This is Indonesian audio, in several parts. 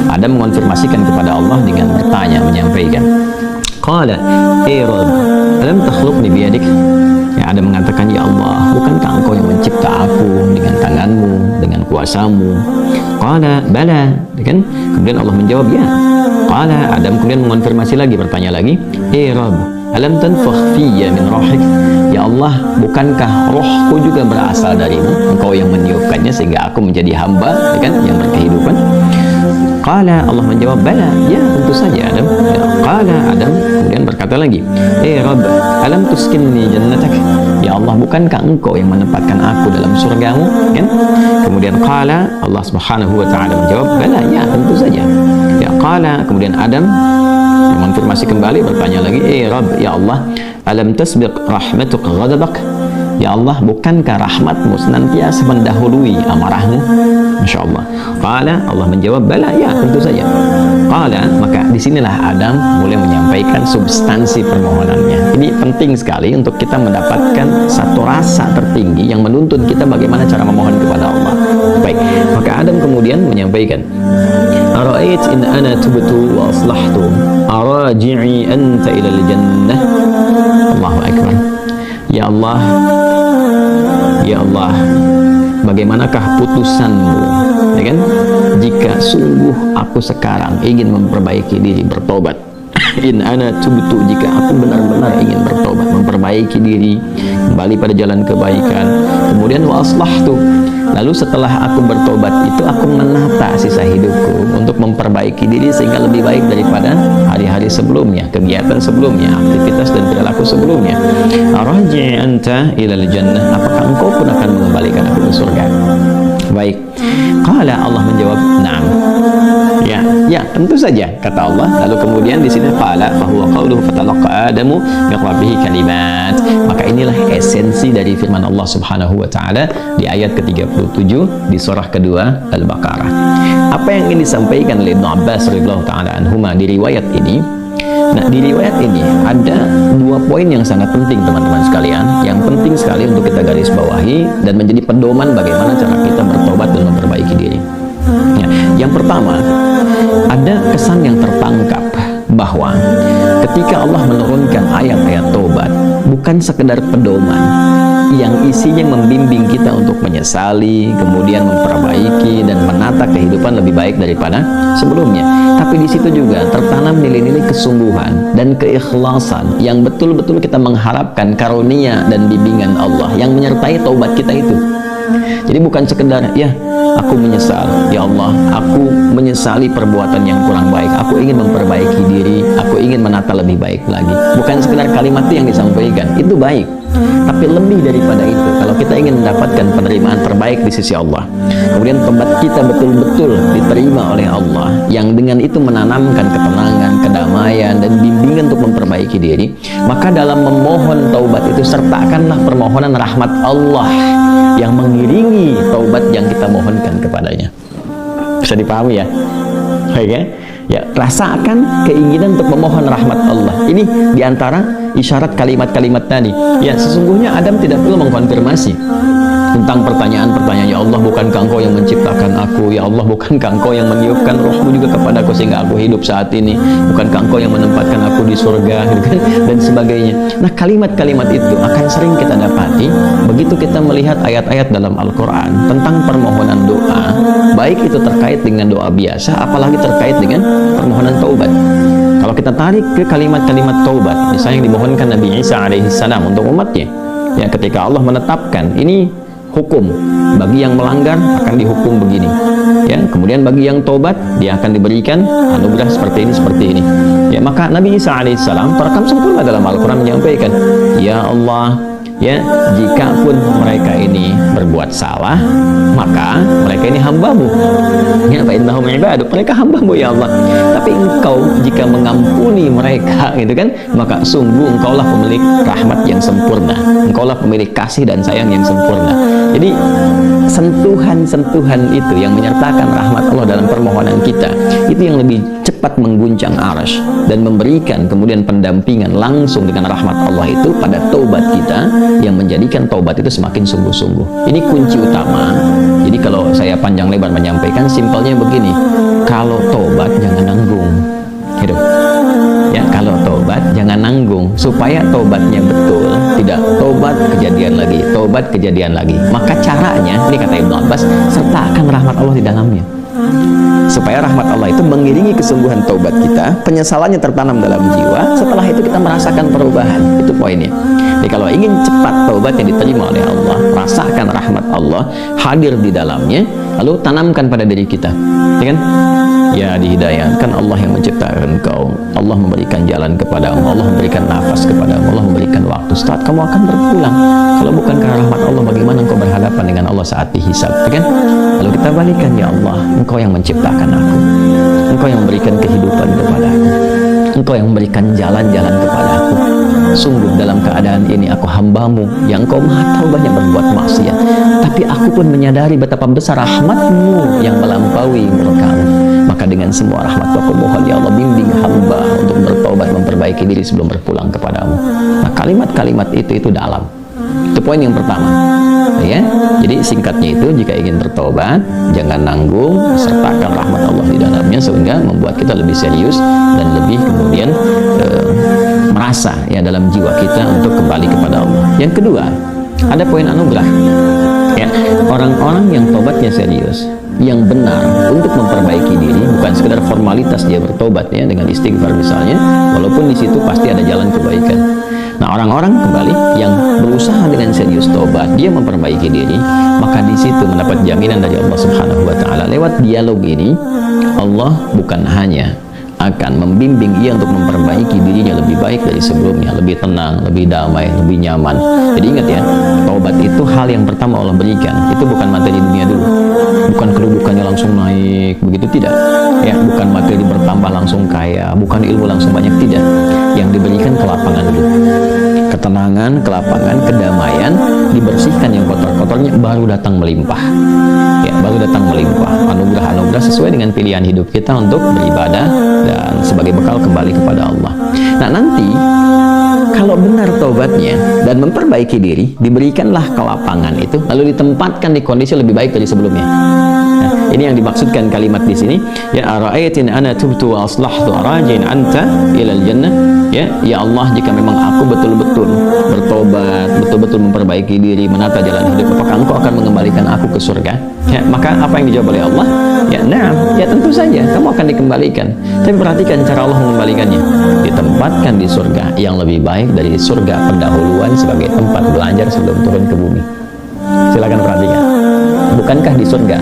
Adam mengonfirmasikan kepada Allah dengan bertanya, menyampaikan, qala Rabb, alam takhluqni biyadik? Ya, Adam mengatakan, ya Allah, bukankah engkau yang mencipta aku dengan tanganmu, dengan kuasamu? Qala bala, kan? Kemudian Allah menjawab, ya. Qala, Adam kemudian mengonfirmasi lagi, bertanya lagi, Rabb, alam tanfakh fiyya min rohik? Ya Allah, bukankah rohku juga berasal darimu? Engkau yang meniupkannya sehingga aku menjadi hamba, kan, yang berkehidupan. Qala, Allah menjawab, bala, ya tentu saja Adam. Ya, qala, Adam kemudian berkata lagi, Rabb, alam tuskinni jannatak? Ya Allah, bukankah engkau yang menempatkan aku dalam surgamu, kan? Kemudian qala, Allah Subhanahu wa taala menjawab, bala, ya tentu saja. Ya, qala, kemudian Adam mengonfirmasi kembali, bertanya lagi, Rabb, ya Allah, alam tasbiq rahmatuk ghadabak? Ya Allah, bukankah rahmatmu senantiasa mendahului amarahmu? Masya Allah. Qala, Allah menjawab, bala, ya tentu saja. Qala, maka disinilah Adam mulai menyampaikan substansi permohonannya. Ini penting sekali untuk kita mendapatkan satu rasa tertinggi yang menuntun kita bagaimana cara memohon kepada Allah. Baik, maka Adam kemudian menyampaikan, ara'ait in ana tubtu wa aslahtu araji'i anta ilal jannah? Allahu Akbar. Ya Allah, ya Allah, bagaimanakah putusanmu, ya kan? Jika sungguh aku sekarang ingin memperbaiki diri, bertobat. In ana tubtu, jika aku benar-benar ingin bertobat, memperbaiki diri, kembali pada jalan kebaikan. Kemudian wa aslahtu, lalu setelah aku bertobat itu aku menata sisa hidupku untuk memperbaiki diri sehingga lebih baik daripada hari-hari sebelumnya, kegiatan sebelumnya, aktivitas dan perilaku sebelumnya. Arji anta ilal jannah, apakah engkau pun akan mengembalikan aku ke surga? Baik. Qala, Allah menjawab, na'am. Ya, ya tentu saja, kata Allah. Lalu kemudian di sini qala fa huwa qauluhu fatalaqa Adamu min rabbih kalimat. Maka inilah esensi dari firman Allah Subhanahu wa taala di ayat ke-37 di surah kedua Al-Baqarah. Apa yang ingin disampaikan oleh Ibnu Abbas radhiyallahu taala anhuma di riwayat ini? Nah, di riwayat ini ada dua poin yang sangat penting, teman-teman sekalian, yang penting sekali untuk kita garis bawahi dan menjadi pedoman bagaimana cara kita bertobat dan memperbaiki diri. Ya, yang pertama, ada kesan yang tertangkap bahwa ketika Allah menurunkan ayat-ayat taubat, bukan sekedar pedoman yang isinya membimbing kita untuk menyesali, kemudian memperbaiki dan menata kehidupan lebih baik daripada sebelumnya, tapi di situ juga tertanam nilai-nilai kesungguhan dan keikhlasan yang betul-betul kita mengharapkan karunia dan bimbingan Allah yang menyertai taubat kita itu. Jadi bukan sekedar, ya aku menyesal, ya Allah, aku menyesali perbuatan yang kurang baik, aku ingin memperbaiki diri, aku ingin menata lebih baik lagi. Bukan sekedar kalimat itu yang disampaikan, itu baik, tapi lebih daripada itu. Kalau kita ingin mendapatkan penerimaan terbaik di sisi Allah, kemudian tobat kita betul-betul diterima oleh Allah, yang dengan itu menanamkan ketenangan, kedamaian, dan bimbingan untuk memperbaiki diri, maka dalam memohon taubat itu sertakanlah permohonan rahmat Allah yang mengiringi taubat yang kita mohonkan kepadanya. Bisa dipahami ya? Baik ya? Ya, rasakan keinginan untuk memohon rahmat Allah. Ini diantara isyarat kalimat-kalimat tadi. Ya, sesungguhnya Adam tidak perlu mengkonfirmasi tentang pertanyaan-pertanyaan, ya Allah, bukankah engkau yang menciptakan aku? Ya Allah, bukankah engkau yang meniupkan rohmu juga kepadaku sehingga aku hidup saat ini? Bukankah engkau yang menempatkan aku di surga? Dan sebagainya. Nah, kalimat-kalimat itu akan sering kita dapati begitu kita melihat ayat-ayat dalam Al-Quran tentang permohonan doa, baik itu terkait dengan doa biasa, apalagi terkait dengan permohonan taubat. Kalau kita tarik ke kalimat-kalimat taubat, misalnya yang dimohonkan Nabi Isa alaihissalam untuk umatnya, ya, ketika Allah menetapkan ini hukum, bagi yang melanggar akan dihukum begini, ya, kemudian bagi yang tobat dia akan diberikan anugerah seperti ini, ya, maka Nabi Isa alaihissalam terekam sempurna dalam Al-Quran menyampaikan, ya Allah, ya, jika pun mereka ini berbuat salah, maka mereka ini hambamu, ya, fa innahum ibaduk, mereka hambamu ya Allah, tapi engkau jika mengampuni mereka, gitu kan, maka sungguh engkaulah pemilik rahmat yang sempurna, engkaulah pemilik kasih dan sayang yang sempurna. Jadi sentuhan-sentuhan itu yang menyertakan rahmat Allah dalam permohonan kita, itu yang lebih cepat cepat mengguncang arasy dan memberikan kemudian pendampingan langsung dengan rahmat Allah itu pada taubat kita, yang menjadikan taubat itu semakin sungguh-sungguh. Ini kunci utama. Jadi kalau saya panjang lebar menyampaikan, simpelnya begini: kalau taubat jangan nanggung, gitu ya. Kalau taubat jangan nanggung, supaya taubatnya betul, tidak taubat kejadian lagi, taubat kejadian lagi. Maka caranya, ini kata Ibnu Abbas, sertakan rahmat Allah di dalamnya, supaya rahmat Allah itu mengiringi kesungguhan taubat kita, penyesalannya tertanam dalam jiwa, setelah itu kita merasakan perubahan. Itu poinnya. Jadi kalau ingin cepat taubat yang diterima oleh Allah, rasakan rahmat Allah hadir di dalamnya, lalu tanamkan pada diri kita, ya kan? Ya, dihidayahkan Allah yang menciptakan engkau, Allah memberikan jalan kepadamu, Allah memberikan nafas kepadamu, Allah memberikan waktu. Saat kamu akan berpulang, kalau bukan karena rahmat Allah, bagaimana engkau berhadapan dengan Allah saat dihisab, ya kan? Lalu kita balikan, ya Allah, engkau yang menciptakan aku, engkau yang memberikan kehidupan kepadaku, engkau yang memberikan jalan-jalan kepadaku. Sungguh dalam keadaan ini aku hambamu yang engkau maha tahu banyak berbuat maksiat, tapi aku pun menyadari betapa besar rahmatmu yang melampaui murkamu. Maka dengan semua rahmat aku mohon, ya Allah, bimbing hamba untuk bertobat, memperbaiki diri sebelum berpulang kepadamu. Nah, kalimat-kalimat itu dalam. Itu poin yang pertama, ya. Jadi singkatnya itu, jika ingin bertobat jangan nanggung, sertakan rahmat Allah di dalamnya, sehingga membuat kita lebih serius dan lebih kemudian merasa ya dalam jiwa kita untuk kembali kepada Allah. Yang kedua, ada poin anugerah, ya. Orang-orang yang tobatnya serius, yang benar untuk memperbaiki diri, bukan sekedar formalitas dia bertobat ya dengan istighfar misalnya, walaupun di situ pasti ada jalan kebaikan. Nah, orang-orang kembali yang berusaha dengan serius tobat, dia memperbaiki diri, maka di situ mendapat jaminan dari Allah Subhanahu wa taala. Lewat dialog ini, Allah bukan hanya akan membimbing ia untuk memperbaiki dirinya lebih baik dari sebelumnya, lebih tenang, lebih damai, lebih nyaman. Jadi ingat ya, taubat itu hal yang pertama Allah berikan. Itu bukan materi dunia dulu, bukan kedudukannya langsung naik, begitu tidak. Ya, bukan materi bertambah langsung kaya, bukan ilmu langsung banyak, tidak. Yang diberikan kelapangan dulu, ketenangan, kelapangan, kedamaian, dibersihkan yang kotor-kotornya, baru datang melimpah. Ya, baru datang melimpah anugerah-anugerah sesuai dengan pilihan hidup kita untuk beribadah dan sebagai bekal kembali kepada Allah. Nah, nanti kalau benar taubatnya dan memperbaiki diri, diberikanlah kelapangan itu, lalu ditempatkan di kondisi lebih baik dari sebelumnya. Nah, ini yang dimaksudkan kalimat di sini, ya ara'aitin ana tubtu wa aslahtu rajin anta ilal jannah. Ya Allah, jika memang aku betul-betul bertobat, betul-betul memperbaiki diri, menata jalan hidup, apakah engkau akan mengembalikan aku ke surga? Ya, maka apa yang dijawab oleh Allah? Ya, nah, ya tentu saja kamu akan dikembalikan. Tapi perhatikan cara Allah mengembalikannya. Ditempatkan di surga yang lebih baik dari surga pendahuluan sebagai tempat belajar sebelum turun ke bumi. Silakan perhatikan. Bukankah di surga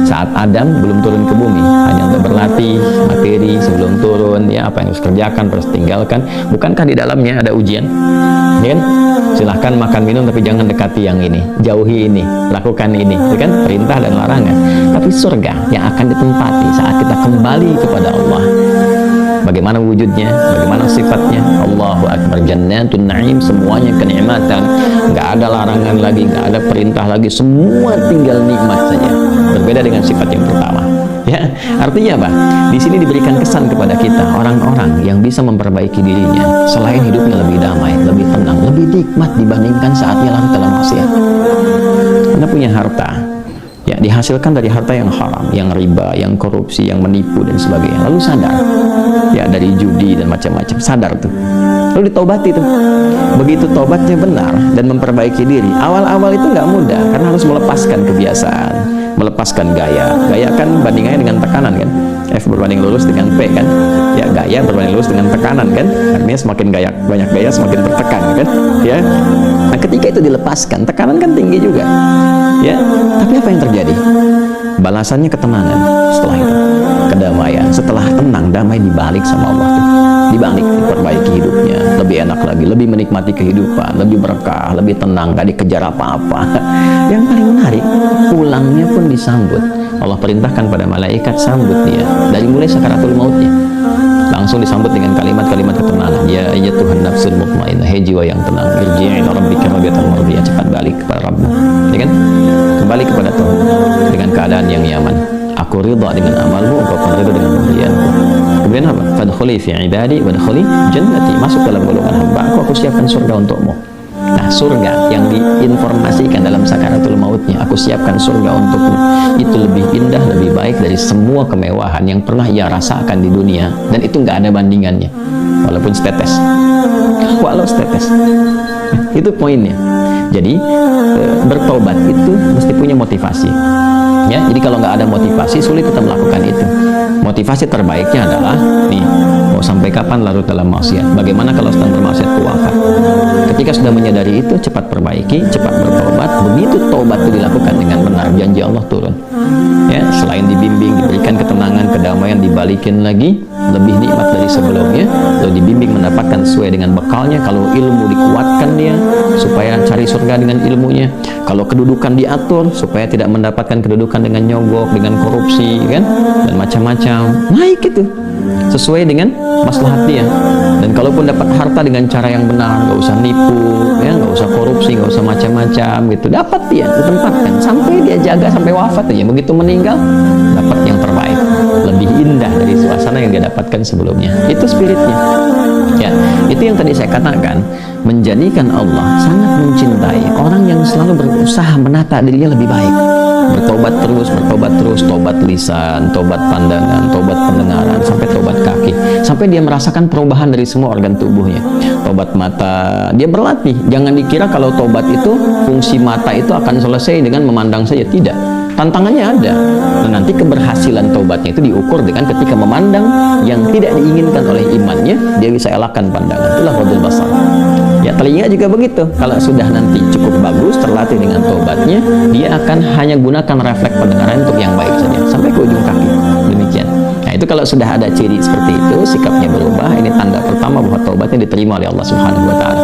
saat Adam belum turun ke bumi, hanya untuk berlatih materi sebelum turun, ya apa yang harus kerjakan, harus tinggalkan? Bukankah di dalamnya ada ujian? Ya kan? Silahkan makan minum, tapi jangan dekati yang ini, jauhi ini, lakukan ini, ya kan? Perintah dan larangan. Tapi surga yang akan ditempati saat kita kembali kepada Allah, bagaimana wujudnya, bagaimana sifatnya? Allahu Akbar, jannatun na'im, semuanya kenikmatan, nggak ada larangan lagi, nggak ada perintah lagi, semua tinggal nikmat saja. Berbeda dengan sifat yang pertama. Ya, artinya apa? Di sini diberikan kesan kepada kita, orang-orang yang bisa memperbaiki dirinya, selain hidupnya lebih damai, lebih tenang, lebih nikmat dibandingkan saat ia larut dalam maksiat. Anda punya harta, ya dihasilkan dari harta yang haram, yang riba, yang korupsi, yang menipu dan sebagainya, lalu sadar, ya dari judi dan macam-macam, sadar tuh, lalu ditaubati tuh. Begitu taubatnya benar dan memperbaiki diri, awal-awal itu nggak mudah, karena harus melepaskan kebiasaan, melepaskan gaya. Gaya kan bandingannya dengan tekanan kan, F berbanding lurus dengan P kan, ya gaya berbanding lurus dengan tekanan kan, artinya semakin gaya, banyak gaya semakin tertekan kan, ya. Nah, ketika itu dilepaskan, tekanan kan tinggi juga, ya. Tapi apa yang terjadi? Balasannya ketenangan setelah itu, kedamaian. Setelah tenang, damai, dibalik sama Allah tuh, dibalik, diperbaiki hidupnya, lebih enak lagi, lebih menikmati kehidupan, lebih berkah, lebih tenang, gak dikejar apa-apa. Yang paling menarik, pulangnya pun disambut. Allah perintahkan pada malaikat, sambut dia dari mulai sakaratul mautnya, langsung disambut dengan kalimat-kalimat ketenangan. Ya ayyatuhan nafsul mutmainnah, hei jiwa yang tenang, irji'i ila rabbika radiyatan mardiyah, cepat balik kepada Rabbmu, ya kan? Kembali kepada Tuhan dengan keadaan yang nyaman. Aku ridha dengan amalmu, engkau pun ridha dengan pemberianku. Kemudian Kemudian apa? Fadkhuli fi ibadi wadkhuli jannati. Masuk dalam golongan hamba aku siapkan surga untukmu. Nah, surga yang diinformasikan dalam sakaratul mautnya, aku siapkan surga untukmu, itu lebih indah, lebih baik dari semua kemewahan yang pernah ia rasakan di dunia, dan itu nggak ada bandingannya, walaupun setetes, walau setetes. Itu poinnya. Jadi bertobat itu mesti punya motivasi, ya. Jadi kalau nggak ada motivasi, sulit kita melakukan itu. Motivasi terbaiknya adalah nih, mau sampai kapan larut dalam maksiat? Bagaimana kalau sedang bermaksiat wafat? Ketika sudah menyadari itu, cepat perbaiki, cepat bertobat. Begitu tobat itu dilakukan dengan benar, janji Allah turun. Ya, selain dibimbing, diberikan ketenangan, kedamaian, dibalikin lagi lebih nikmat dari sebelumnya. Lalu dibimbing mendapatkan sesuai dengan bekalnya. Kalau ilmu dikuatkan dia supaya cari surga dengan ilmunya. Kalau kedudukan diatur supaya tidak mendapatkan kedudukan dengan nyogok, dengan korupsi, kan, dan macam-macam. Naik itu sesuai dengan maslahat dia. Dan kalaupun dapat harta dengan cara yang benar, nggak usah nipu, ya, nggak usah korupsi, nggak usah macam-macam gitu, dapat dia ditempatkan sampai dia jaga sampai wafat aja. Begitu meninggal dapat yang terbaik, lebih indah dari suasana yang dia dapatkan sebelumnya. Itu spiritnya, ya. Itu yang tadi saya katakan, menjadikan Allah sangat mencintai orang yang selalu berusaha menata dirinya lebih baik. Bertobat terus, tobat lisan, tobat pandangan, tobat pendengaran, sampai tobat kaki, sampai dia merasakan perubahan dari semua organ tubuhnya. Tobat mata, dia berlatih. Jangan dikira kalau tobat itu, fungsi mata itu akan selesai dengan memandang saja. Tidak, tantangannya ada. Dan nanti keberhasilan tobatnya itu diukur dengan ketika memandang yang tidak diinginkan oleh imannya, dia bisa elakkan pandangan. Itulah ghadul basar. Ya, telinga juga begitu. Kalau sudah nanti cukup bagus, terlatih dengan tobatnya, dia akan hanya gunakan refleks pendengaran untuk yang baik saja, sampai ke ujung kaki. Demikian. Nah, itu kalau sudah ada ciri seperti itu, sikapnya berubah, ini tanda pertama bahwa tobatnya diterima oleh Allah Subhanahu wa Ta'ala.